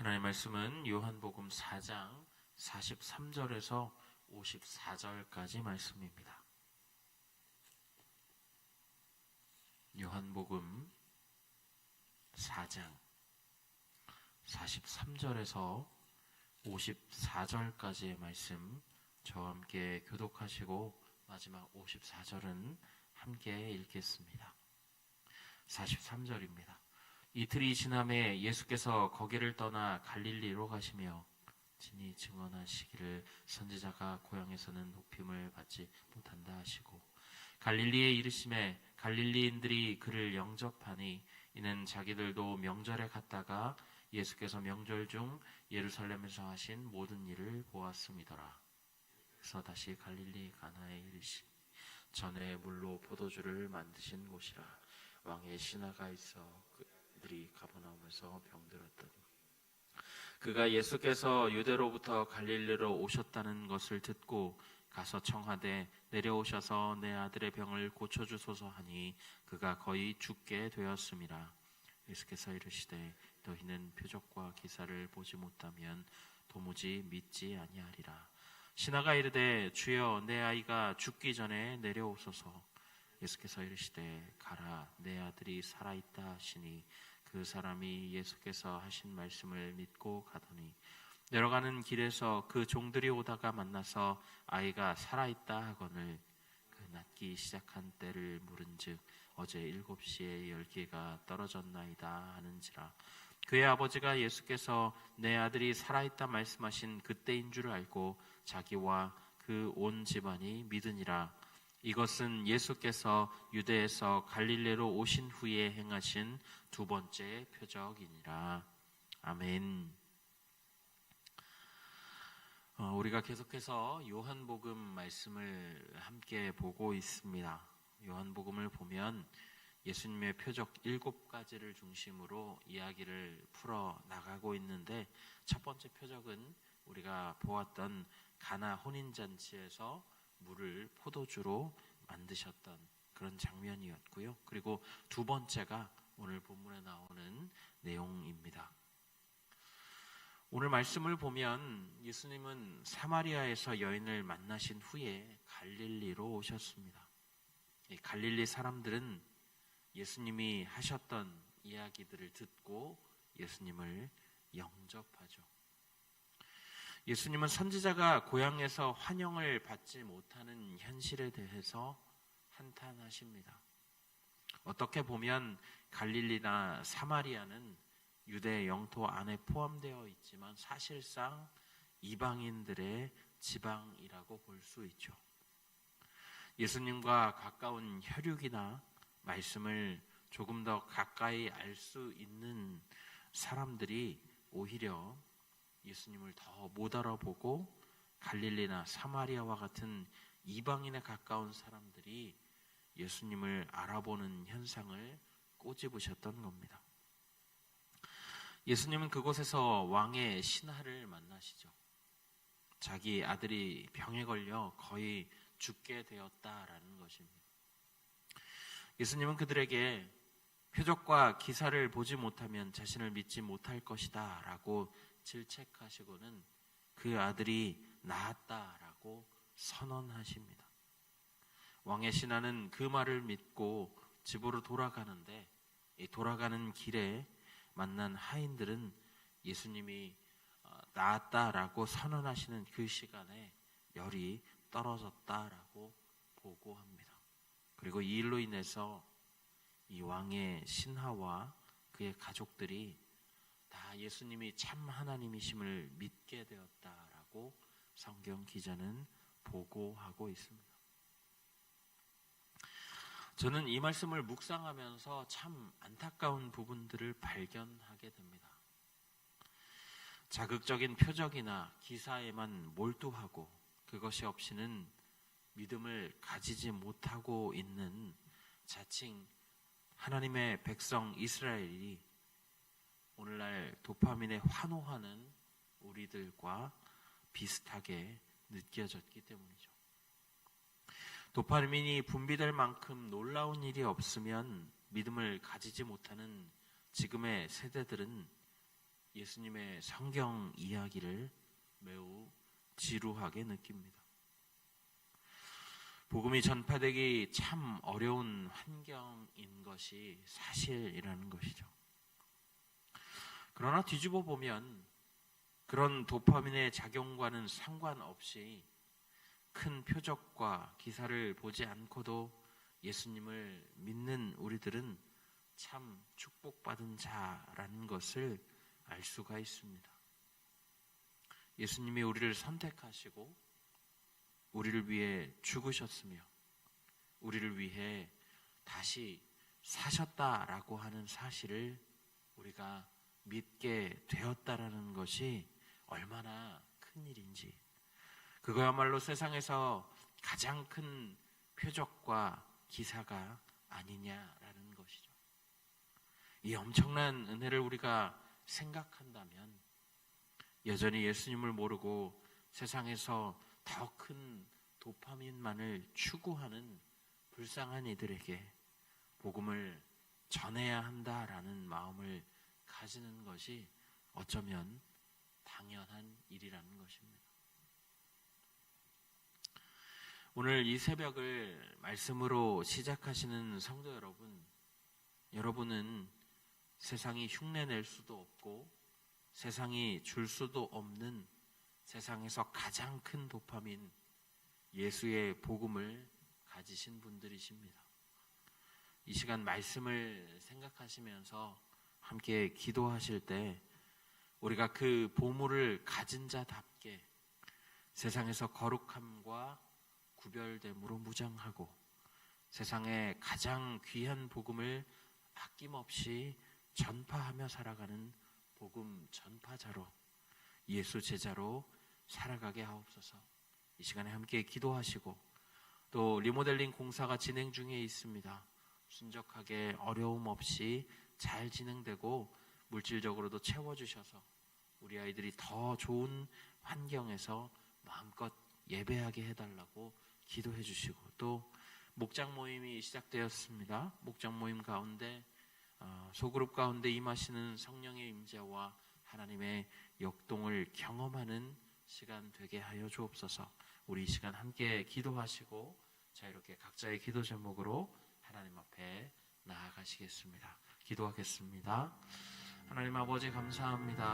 하나님의 말씀은 요한복음 4장 43절에서 54절까지 말씀입니다. 요한복음 4장 43절에서 54절까지의 말씀 저와 함께 교독하시고 마지막 54절은 함께 읽겠습니다. 43절입니다. 이틀이 지남에 예수께서 거기를 떠나 갈릴리로 가시며 친히 증언하시기를 선지자가 고향에서는 높임을 받지 못한다 하시고 갈릴리에 이르심에 갈릴리인들이 그를 영접하니 이는 자기들도 명절에 갔다가 예수께서 명절 중 예루살렘에서 하신 모든 일을 보았음이더라. 그래서 다시 갈릴리 가나에 이르시니 전에 물로 포도주를 만드신 곳이라. 왕의 신하가 있어 그들이 가버나움에서 병들었더니 그가 예수께서 유대로부터 갈릴리로 오셨다는 것을 듣고 가서 청하되 내려오셔서 내 아들의 병을 고쳐주소서 하니 그가 거의 죽게 되었음이라. 예수께서 이르시되 너희는 표적과 기사를 보지 못하면 도무지 믿지 아니하리라. 신하가 이르되 주여 내 아이가 죽기 전에 내려오소서. 예수께서 이르시되 가라 내 아들이 살아있다 하시니 그 사람이 예수께서 하신 말씀을 믿고 가더니 내려가는 길에서 그 종들이 오다가 만나서 아이가 살아있다 하거늘 그 낫기 시작한 때를 물은즉 어제 7시에 10개가 떨어졌나이다 하는지라. 그의 아버지가 예수께서 내 아들이 살아있다 말씀하신 그때인 줄 알고 자기와 그 온 집안이 믿으니라. 이것은 예수께서 유대에서 갈릴리로 오신 후에 행하신 두 번째 표적이니라. 아멘. 우리가 계속해서 요한복음 말씀을 함께 보고 있습니다. 요한복음을 보면 예수님의 표적 7가지를 중심으로 이야기를 풀어 나가고 있는데 첫 번째 표적은 우리가 보았던 가나 혼인잔치에서 물을 포도주로 만드셨던 그런 장면이었고요. 그리고 두 번째가 오늘 본문에 나오는 내용입니다. 오늘 말씀을 보면 예수님은 사마리아에서 여인을 만나신 후에 갈릴리로 오셨습니다. 갈릴리 사람들은 예수님이 하셨던 이야기들을 듣고 예수님을 영접하죠. 예수님은 선지자가 고향에서 환영을 받지 못하는 현실에 대해서 한탄하십니다. 어떻게 보면 갈릴리나 사마리아는 유대 영토 안에 포함되어 있지만 사실상 이방인들의 지방이라고 볼 수 있죠. 예수님과 가까운 혈육이나 말씀을 조금 더 가까이 알 수 있는 사람들이 오히려 예수님을 더 못 알아보고 갈릴리나 사마리아와 같은 이방인에 가까운 사람들이 예수님을 알아보는 현상을 꼬집으셨던 겁니다. 예수님은 그곳에서 왕의 신하를 만나시죠. 자기 아들이 병에 걸려 거의 죽게 되었다라는 것입니다. 예수님은 그들에게 표적과 기사를 보지 못하면 자신을 믿지 못할 것이다 라고 질책하시고는 그 아들이 나았다라고 선언하십니다. 왕의 신하는 그 말을 믿고 집으로 돌아가는데 돌아가는 길에 만난 하인들은 예수님이 나았다라고 선언하시는 그 시간에 열이 떨어졌다라고 보고합니다. 그리고 이 일로 인해서 이 왕의 신하와 그의 가족들이 다 예수님이 참 하나님이심을 믿게 되었다라고 성경 기자는 보고하고 있습니다. 저는 이 말씀을 묵상하면서 참 안타까운 부분들을 발견하게 됩니다. 자극적인 표적이나 기사에만 몰두하고 그것이 없이는 믿음을 가지지 못하고 있는 자칭 하나님의 백성 이스라엘이 오늘날 도파민에 환호하는 우리들과 비슷하게 느껴졌기 때문이죠. 도파민이 분비될 만큼 놀라운 일이 없으면 믿음을 가지지 못하는 지금의 세대들은 예수님의 성경 이야기를 매우 지루하게 느낍니다. 복음이 전파되기 참 어려운 환경인 것이 사실이라는 것이죠. 그러나 뒤집어 보면 그런 도파민의 작용과는 상관없이 큰 표적과 기사를 보지 않고도 예수님을 믿는 우리들은 참 축복받은 자라는 것을 알 수가 있습니다. 예수님이 우리를 선택하시고 우리를 위해 죽으셨으며 우리를 위해 다시 사셨다라고 하는 사실을 우리가 믿게 되었다라는 것이 얼마나 큰 일인지, 그거야말로 세상에서 가장 큰 표적과 기사가 아니냐라는 것이죠. 이 엄청난 은혜를 우리가 생각한다면 여전히 예수님을 모르고 세상에서 더 큰 도파민만을 추구하는 불쌍한 이들에게 복음을 전해야 한다라는 마음을 가지는 것이 어쩌면 당연한 일이라는 것입니다. 오늘 이 새벽을 말씀으로 시작하시는 성도 여러분, 여러분은 세상이 흉내낼 수도 없고 세상이 줄 수도 없는 세상에서 가장 큰 도파민, 예수의 복음을 가지신 분들이십니다. 이 시간 말씀을 생각하시면서 함께 기도하실 때 우리가 그 보물을 가진 자답게 세상에서 거룩함과 구별됨으로 무장하고 세상의 가장 귀한 복음을 아낌없이 전파하며 살아가는 복음 전파자로, 예수 제자로 살아가게 하옵소서. 이 시간에 함께 기도하시고 또 리모델링 공사가 진행 중에 있습니다. 순적하게 어려움 없이 잘 진행되고 물질적으로도 채워주셔서 우리 아이들이 더 좋은 환경에서 마음껏 예배하게 해달라고 기도해 주시고, 또 목장 모임이 시작되었습니다. 목장 모임 가운데 소그룹 가운데 임하시는 성령의 임재와 하나님의 역동을 경험하는 시간 되게 하여 주옵소서. 우리 이 시간 함께 기도하시고 자유롭게 각자의 기도 제목으로 하나님 앞에 나아가시겠습니다. 기도하겠습니다. 하나님 아버지 감사합니다.